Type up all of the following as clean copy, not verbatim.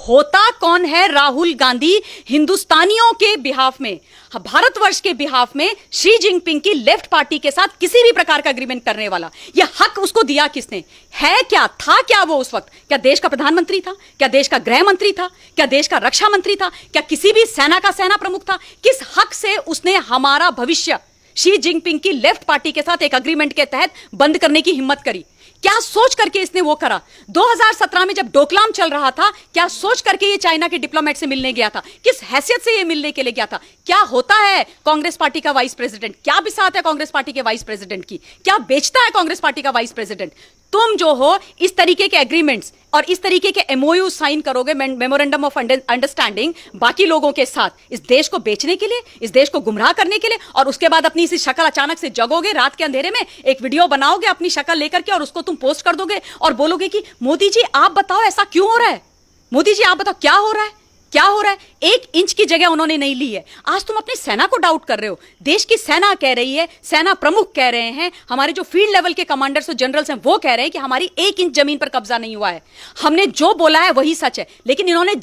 होता कौन है राहुल गांधी हिंदुस्तानियों के बिहाफ में, भारतवर्ष के बिहाफ में शी जिनपिंग की लेफ्ट पार्टी के साथ किसी भी प्रकार का एग्रीमेंट करने वाला? यह हक उसको दिया किसने? है क्या, था क्या वो उस वक्त? क्या देश का प्रधानमंत्री था? क्या देश का गृह मंत्री था? क्या देश का रक्षा मंत्री था? क्या किसी भी सेना का सेना प्रमुख था? किस हक से उसने हमारा भविष्य शी जिनपिंग की लेफ्ट पार्टी के साथ एक एग्रीमेंट के तहत बंद करने की हिम्मत करी? क्या सोच करके इसने वो करा? 2017 में जब डोकलाम चल रहा था, क्या सोच करके ये चाइना के डिप्लोमेट से मिलने गया था? किस हैसियत से ये मिलने के लिए गया था? क्या होता है कांग्रेस पार्टी का वाइस प्रेसिडेंट? क्या बिसात है कांग्रेस पार्टी के वाइस प्रेसिडेंट की? क्या बेचता है कांग्रेस पार्टी का वाइस प्रेसिडेंट? तुम जो हो इस तरीके के एग्रीमेंट्स और इस तरीके के एमओयू साइन करोगे, मेमोरेंडम ऑफ अंडरस्टैंडिंग, बाकी लोगों के साथ, इस देश को बेचने के लिए, इस देश को गुमराह करने के लिए, और उसके बाद अपनी इसी शक्ल अचानक से जगोगे रात के अंधेरे में, एक वीडियो बनाओगे अपनी शक्ल लेकर के और उसको तुम पोस्ट कर दोगे और बोलोगे कि मोदी जी आप बताओ ऐसा क्यों हो रहा है, मोदी जी आप बताओ क्या हो रहा है, क्या हो रहा है? 1 इंच की जगह उन्होंने नहीं ली है। आज तुम अपनी सेना को डाउट कर रहे हो। देश की सेना कह रही है, सेना प्रमुख कह रहे हैं, हमारे जो फील्ड लेवल के कमांडर्स और जनरल्स हैं वो कह रहे हैं कि हमारी 1 इंच जमीन पर कब्जा नहीं हुआ है, हमने जो बोला है वही सच है। लेकिन इन्होंने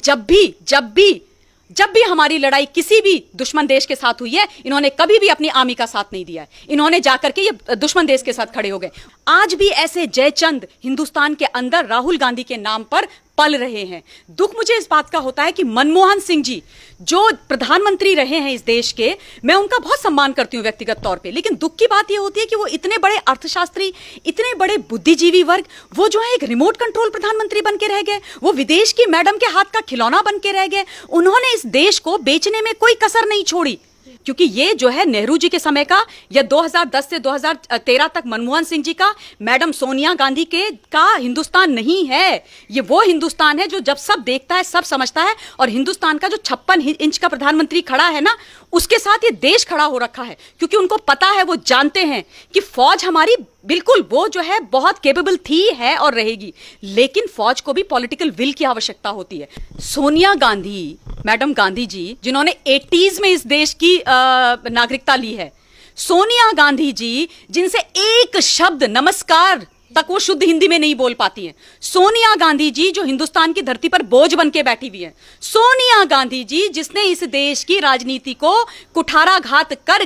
जब भी हमारी लड़ाई किसी भी दुश्मन देश के साथ हुई है, इन्होंने कभी भी अपनी आर्मी का साथ नहीं दिया है। इन्होंने जाकर के ये दुश्मन देश के साथ खड़े हो गए। आज भी ऐसे जयचंद हिंदुस्तान के अंदर राहुल गांधी के नाम पर पल रहे हैं। दुख मुझे इस बात का होता है कि मनमोहन सिंह जी जो प्रधानमंत्री रहे हैं इस देश के, मैं उनका बहुत सम्मान करती हूं व्यक्तिगत तौर पे, लेकिन दुख की बात यह होती है कि वो इतने बड़े अर्थशास्त्री, इतने बड़े बुद्धिजीवी वर्ग, वो जो है एक रिमोट कंट्रोल प्रधानमंत्री बन के रह गए, वो विदेश की मैडम के हाथ का खिलौना बन के रह गए। उन्होंने इस देश को बेचने में कोई कसर नहीं छोड़ी, क्योंकि ये जो है नेहरू जी के समय का या 2010 से 2013 तक मनमोहन सिंह जी का, मैडम सोनिया गांधी के का हिंदुस्तान नहीं है। ये वो हिंदुस्तान है जो जब सब देखता है सब समझता है, और हिंदुस्तान का जो 56 इंच का प्रधानमंत्री खड़ा है ना, उसके साथ ये देश खड़ा हो रखा है, क्योंकि उनको पता है, वो जानते हैं कि फौज हमारी बिल्कुल वो जो है बहुत केपेबल थी, है और रहेगी, लेकिन फौज को भी पॉलिटिकल विल की आवश्यकता होती है। सोनिया गांधी, मैडम गांधी जी जिन्होंने 80s में इस देश की नागरिकता ली है, सोनिया गांधी जी जिनसे एक शब्द नमस्कार तक वो शुद्ध हिंदी में नहीं बोल पाती हैं, सोनिया गांधी जी जो हिंदुस्तान की धरती पर बोझ बन के बैठी हुई है, सोनिया गांधी जी जिसने इस देश की राजनीति को कुठाराघात कर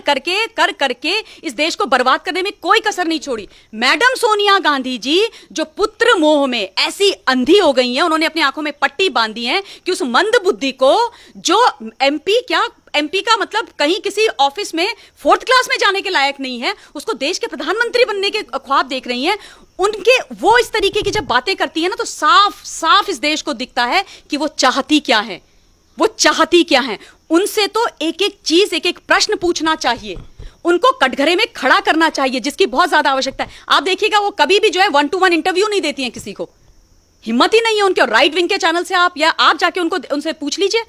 करके इस देश को बर्बाद करने में कोई कसर नहीं छोड़ी, मैडम सोनिया गांधी जी जो पुत्र मोह में ऐसी अंधी हो गई हैं, उन्होंने अपनी आंखों में पट्टी बांधी है कि उस मंद बुद्धि को जो एमपी का मतलब कहीं किसी ऑफिस में 4th क्लास में जाने के लायक नहीं है, उसको देश के प्रधानमंत्री बनने के ख्वाब देख रही हैं, उनके वो इस तरीके की जब बातें करती है ना, तो साफ साफ इस देश को दिखता है कि वो चाहती क्या है, वो चाहती क्या है। उनसे तो एक एक चीज, एक एक प्रश्न पूछना चाहिए, उनको कटघरे में खड़ा करना चाहिए, जिसकी बहुत ज्यादा आवश्यकता है। आप देखिएगा वो कभी भी जो है 1-to-1 इंटरव्यू नहीं देती हैं किसी को, हिम्मत ही नहीं है उनके। राइट विंग के चैनल से आप जाके उनसे पूछ लीजिए,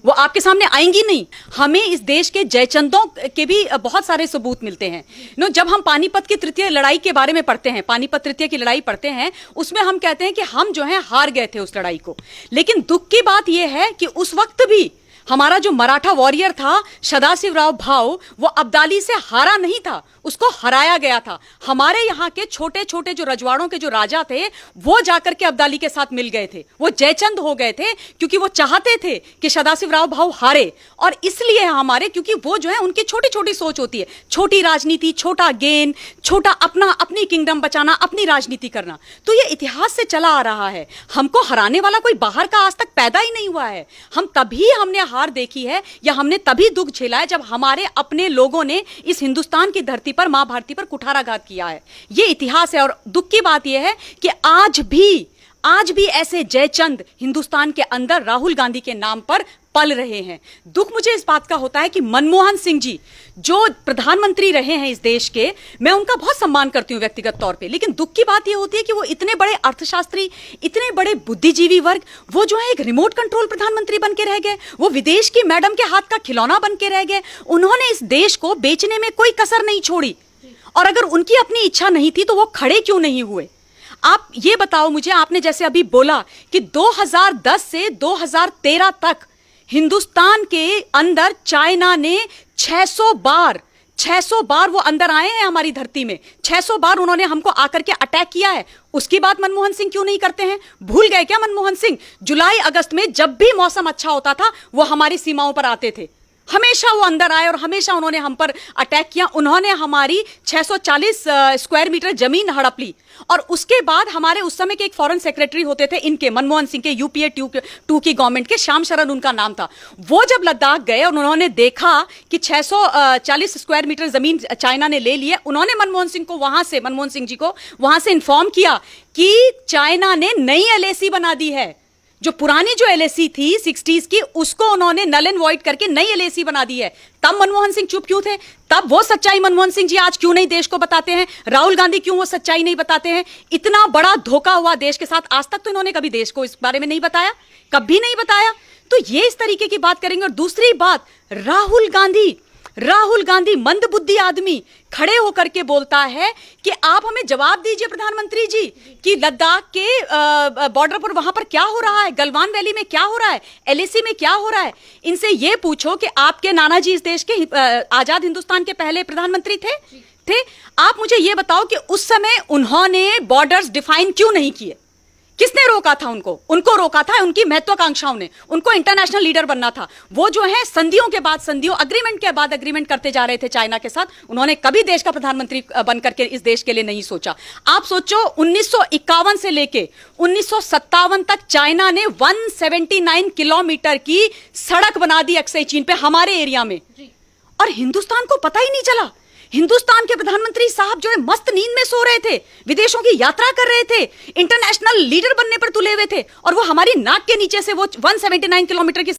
वो आपके सामने आएंगी नहीं। हमें इस देश के जयचंदों के भी बहुत सारे सबूत मिलते हैं। जब हम पानीपत की तृतीय लड़ाई के बारे में पढ़ते हैं, पानीपत तृतीय की लड़ाई पढ़ते हैं, उसमें हम कहते हैं कि हम जो है हार गए थे उस लड़ाई को। लेकिन दुख की बात यह है कि उस वक्त भी हमारा जो मराठा वॉरियर था सदाशिवराव भाऊ, वो अब्दाली से हारा नहीं था, उसको हराया गया था। हमारे यहाँ के छोटे छोटे जो रजवाड़ों के जो राजा थे, वो जाकर के अब्दाली के साथ मिल गए थे, वो जयचंद हो गए थे, क्योंकि वो चाहते थे कि सदाशिवराव भाऊ हारे। और इसलिए हमारे, क्योंकि वो जो है उनकी छोटी छोटी सोच होती है, छोटी राजनीति, छोटा गेन, छोटा अपनी किंगडम बचाना, अपनी राजनीति करना। तो ये इतिहास से चला आ रहा है। हमको हराने वाला कोई बाहर का आज तक पैदा ही नहीं हुआ है। हमने हार देखी है या हमने तभी दुख झेला है जब हमारे अपने लोगों ने इस हिंदुस्तान की धरती पर, मां भारती पर कुठाराघात किया है। यह इतिहास है। और दुख की बात यह है कि आज भी ऐसे जयचंद हिंदुस्तान के अंदर राहुल गांधी के नाम पर पल रहे हैं। दुख मुझे इस बात का होता है कि मनमोहन सिंह जी जो प्रधानमंत्री रहे हैं इस देश के, मैं उनका बहुत सम्मान करती हूं व्यक्तिगत तौर पे, लेकिन दुख की बात यह होती है कि वो इतने बड़े अर्थशास्त्री, इतने बड़े बुद्धिजीवी वर्ग, वो जो है एक रिमोट कंट्रोल प्रधानमंत्री बन के रह गए, वो विदेश की मैडम के हाथ का खिलौना बन के रह गए। उन्होंने इस देश को बेचने में कोई कसर नहीं छोड़ी, और अगर उनकी अपनी इच्छा नहीं थी तो वो खड़े क्यों नहीं हुए? आप ये बताओ मुझे, आपने जैसे अभी बोला कि 2010 से 2013 तक हिंदुस्तान के अंदर चाइना ने 600 बार 600 बार वो अंदर आए हैं हमारी धरती में, 600 बार उन्होंने हमको आकर के अटैक किया है। उसकी बात मनमोहन सिंह क्यों नहीं करते हैं? भूल गए क्या मनमोहन सिंह? जुलाई अगस्त में जब भी मौसम अच्छा होता था वो हमारी सीमाओं पर आते थे, हमेशा वो अंदर आए और हमेशा उन्होंने हम पर अटैक किया। उन्होंने हमारी 640 स्क्वायर मीटर जमीन हड़प ली। और उसके बाद हमारे उस समय के एक फॉरेन सेक्रेटरी होते थे इनके, मनमोहन सिंह के, यूपीए 2 की गवर्नमेंट के, श्याम शरण उनका नाम था। वो जब लद्दाख गए और उन्होंने देखा कि 640 स्क्वायर मीटर जमीन चाइना ने ले ली है, उन्होंने मनमोहन सिंह जी को वहां से इन्फॉर्म किया कि चाइना ने नई एलएसी बना दी है। जो पुरानी जो एलएसी थी 60s की, उसको उन्होंने नल एंड वॉइड करके नई एलएसी बना दी है। तब मनमोहन सिंह चुप क्यों थे? तब वो सच्चाई मनमोहन सिंह जी आज क्यों नहीं देश को बताते हैं? राहुल गांधी क्यों वो सच्चाई नहीं बताते हैं? इतना बड़ा धोखा हुआ देश के साथ, आज तक तो इन्होंने कभी देश को इस बारे में नहीं बताया, कभी नहीं बताया। तो ये इस तरीके की बात करेंगे। और दूसरी बात, राहुल गांधी मंदबुद्धि आदमी खड़े होकर के बोलता है कि आप हमें जवाब दीजिए प्रधानमंत्री जी कि लद्दाख के बॉर्डर पर वहां पर क्या हो रहा है, गलवान वैली में क्या हो रहा है, एलएसी में क्या हो रहा है। इनसे ये पूछो कि आपके नाना जी इस देश के आजाद हिंदुस्तान के पहले प्रधानमंत्री थे। आप मुझे ये बताओ कि उस समय उन्होंने बॉर्डर्स डिफाइन क्यों नहीं किए? किसने रोका था उनको रोका था उनकी महत्वाकांक्षाओं ने। उनको इंटरनेशनल लीडर बनना था। वो जो है संधियों के बाद संधियों, अग्रीमेंट के बाद अग्रीमेंट करते जा रहे थे चाइना के साथ। उन्होंने कभी देश का प्रधानमंत्री बनकर के इस देश के लिए नहीं सोचा। आप सोचो 1951 से लेके 1957 तक चाइना ने 179 किलोमीटर की सड़क बना दी अक्सई चीन पे, हमारे एरिया में, और हिंदुस्तान को पता ही नहीं चला। हिंदुस्तान के प्रधानमंत्री साहब जो है मस्त नींद में सो रहे थे, विदेशों की यात्रा कर रहे थे, इंटरनेशनल लीडर बनने पर तुले हुए थे, और वो हमारी नाक के नीचे से वो 179 किलोमीटर की